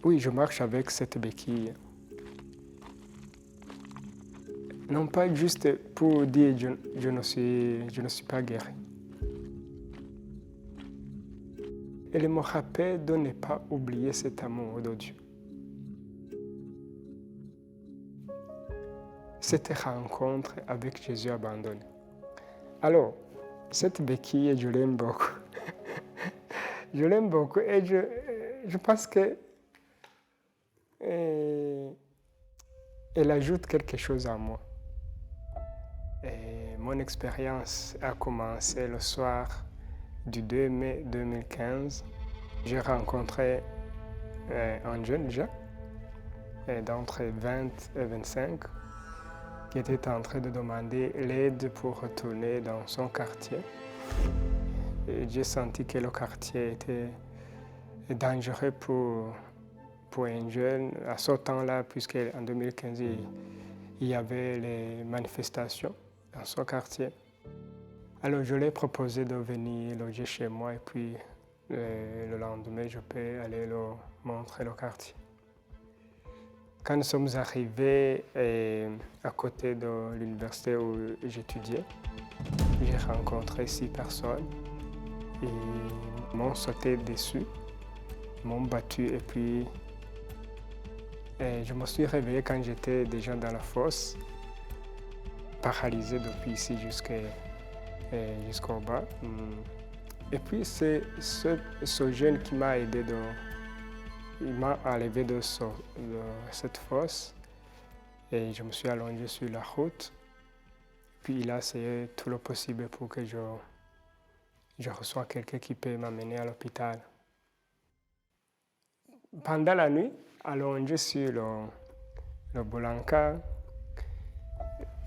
Oui, je marche avec cette béquille. Non pas juste pour dire je ne suis pas guéri. Elle me rappelle de ne pas oublier cet amour de Dieu. Cette rencontre avec Jésus abandonné. Alors, cette béquille, je l'aime beaucoup. Je l'aime beaucoup et je pense que elle ajoute quelque chose à moi. Et mon expérience a commencé le soir du 2 mai 2015. J'ai rencontré un jeune déjà, d'entre 20 et 25, qui était en train de demander l'aide pour retourner dans son quartier. Et j'ai senti que le quartier était dangereux pour un jeune à ce temps-là, puisqu'en 2015, il y avait les manifestations dans son quartier. Alors je lui ai proposé de venir loger chez moi et puis le lendemain, je peux aller leur montrer le quartier. Quand nous sommes arrivés à côté de l'université où j'étudiais, j'ai rencontré 6 personnes. Ils m'ont sauté dessus, m'ont battu et puis je me suis réveillé quand j'étais déjà dans la fosse, paralysé depuis ici jusqu'au bas. Et puis c'est ce jeune qui m'a aidé, il m'a enlevé de cette fosse et je me suis allongé sur la route. Puis il a essayé tout le possible pour que je reçoive quelqu'un qui peut m'amener à l'hôpital. Pendant la nuit, allongé sur le Boulanka,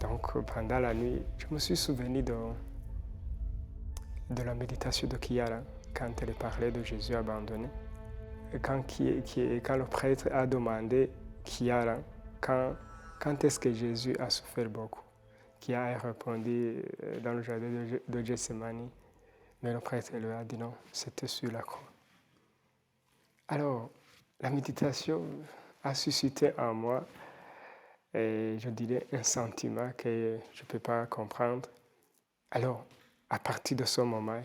donc pendant la nuit, je me suis souvenu de la méditation de Kiara, quand elle parlait de Jésus abandonné. Et quand le prêtre a demandé Kiara, quand est-ce que Jésus a souffert beaucoup? Kiara a répondu dans le jardin de Gethsémani, mais le prêtre lui a dit non, c'était sur la croix. Alors, la méditation a suscité en moi, je dirais, un sentiment que je ne peux pas comprendre. Alors, à partir de ce moment,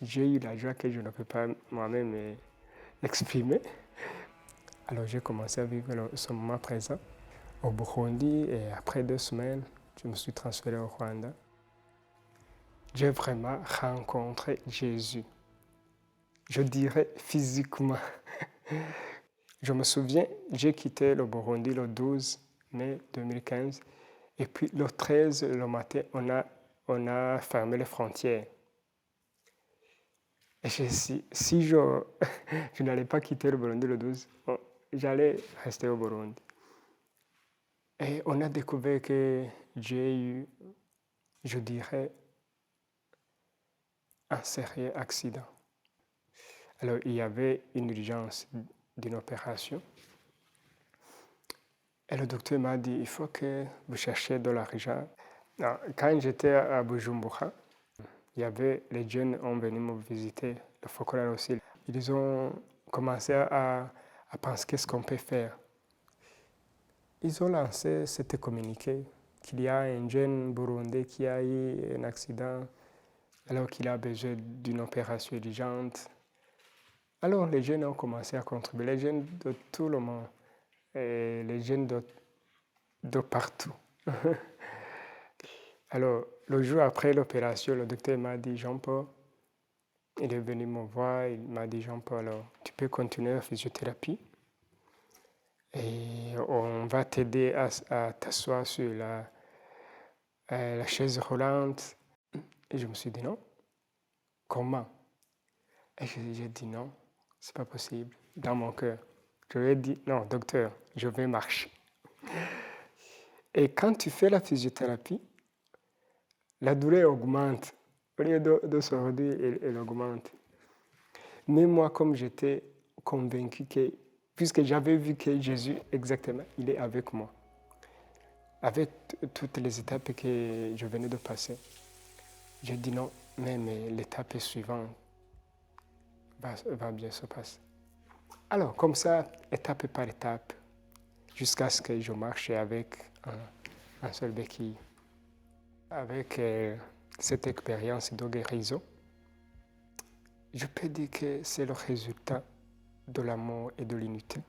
j'ai eu la joie que je ne peux pas moi-même exprimer. Alors, j'ai commencé à vivre ce moment présent au Burundi et après 2 semaines, je me suis transféré au Rwanda. J'ai vraiment rencontré Jésus. Je dirais physiquement. Je me souviens, j'ai quitté le Burundi le 12 mai 2015 et puis le 13 le matin, on a fermé les frontières. Et si je n'allais pas quitter le Burundi le 12, j'allais rester au Burundi. Et on a découvert que j'ai eu, je dirais, un sérieux accident. Alors, il y avait une urgence d'une opération. Et le docteur m'a dit, il faut que vous cherchiez de l'argent. Quand j'étais à Bujumbura, il y avait les jeunes qui ont venu me visiter, le Focolare aussi. Ils ont commencé à penser qu'est-ce qu'on peut faire. Ils ont lancé cet communiqué qu'il y a un jeune Burundais qui a eu un accident alors qu'il a besoin d'une opération urgente. Alors les jeunes ont commencé à contribuer, les jeunes de tout le monde, et les jeunes de partout. Alors le jour après l'opération, le docteur m'a dit, Jean-Paul, il est venu me voir, il m'a dit, Jean-Paul, alors, tu peux continuer la physiothérapie et on va t'aider à t'asseoir sur la chaise roulante. Et je me suis dit non. Comment? Et j'ai dit non, c'est pas possible. Dans mon cœur, je lui ai dit non, docteur, je vais marcher. Et quand tu fais la physiothérapie, la douleur augmente. Au lieu de se réduire, elle augmente. Mais moi, comme j'étais convaincu que, puisque j'avais vu que Jésus, exactement, il est avec moi, avec toutes les étapes que je venais de passer, j'ai dit non, mais l'étape suivante va bien se passer. Alors, comme ça, étape par étape, jusqu'à ce que je marche avec un seul béquille. Avec cette expérience de guérison, je peux dire que c'est le résultat de l'amour et de l'unité.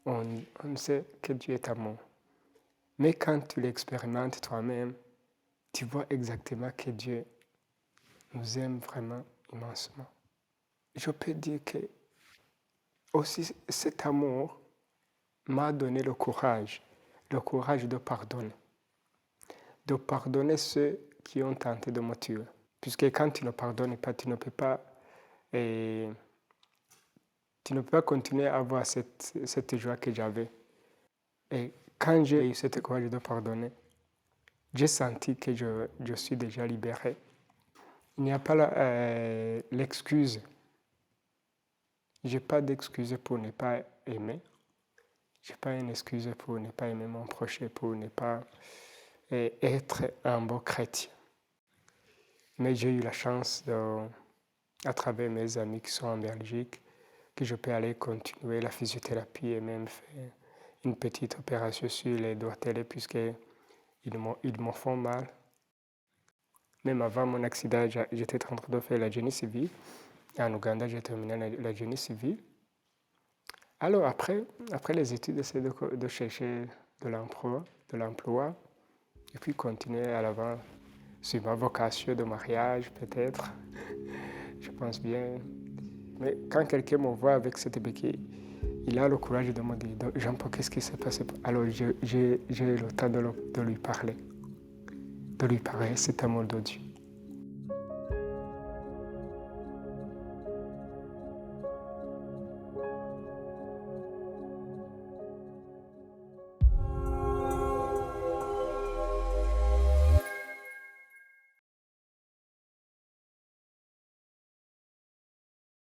On sait que Dieu est amour. Mais quand tu l'expérimentes toi-même, tu vois exactement que Dieu nous aime vraiment immensement. Je peux dire que aussi cet amour m'a donné le courage de pardonner ceux qui ont tenté de me tuer. Puisque quand tu ne pardonnes pas, tu ne peux pas continuer à avoir cette joie que j'avais. Et quand j'ai eu cette courage de pardonner, j'ai senti que je suis déjà libéré. Il n'y a pas l'excuse. Je n'ai pas d'excuse pour ne pas aimer. Je n'ai pas une excuse pour ne pas aimer mon prochain, pour ne pas être un bon chrétien. Mais j'ai eu la chance, à travers mes amis qui sont en Belgique, que je peux aller continuer la physiothérapie et même faire une petite opération sur les doigts télé puisqu'ils me font mal. Même avant mon accident, j'étais en train de faire la génie civile. En Ouganda, j'ai terminé la génie civile. Alors après les études, c'est de chercher de l'emploi et puis continuer à l'avant sur ma vocation de mariage peut-être, je pense bien. Mais quand quelqu'un me voit avec cette béquille, il a le courage de me dire, Jean-Paul, qu'est-ce qui s'est passé? Alors j'ai le temps de lui parler cet amour de Dieu.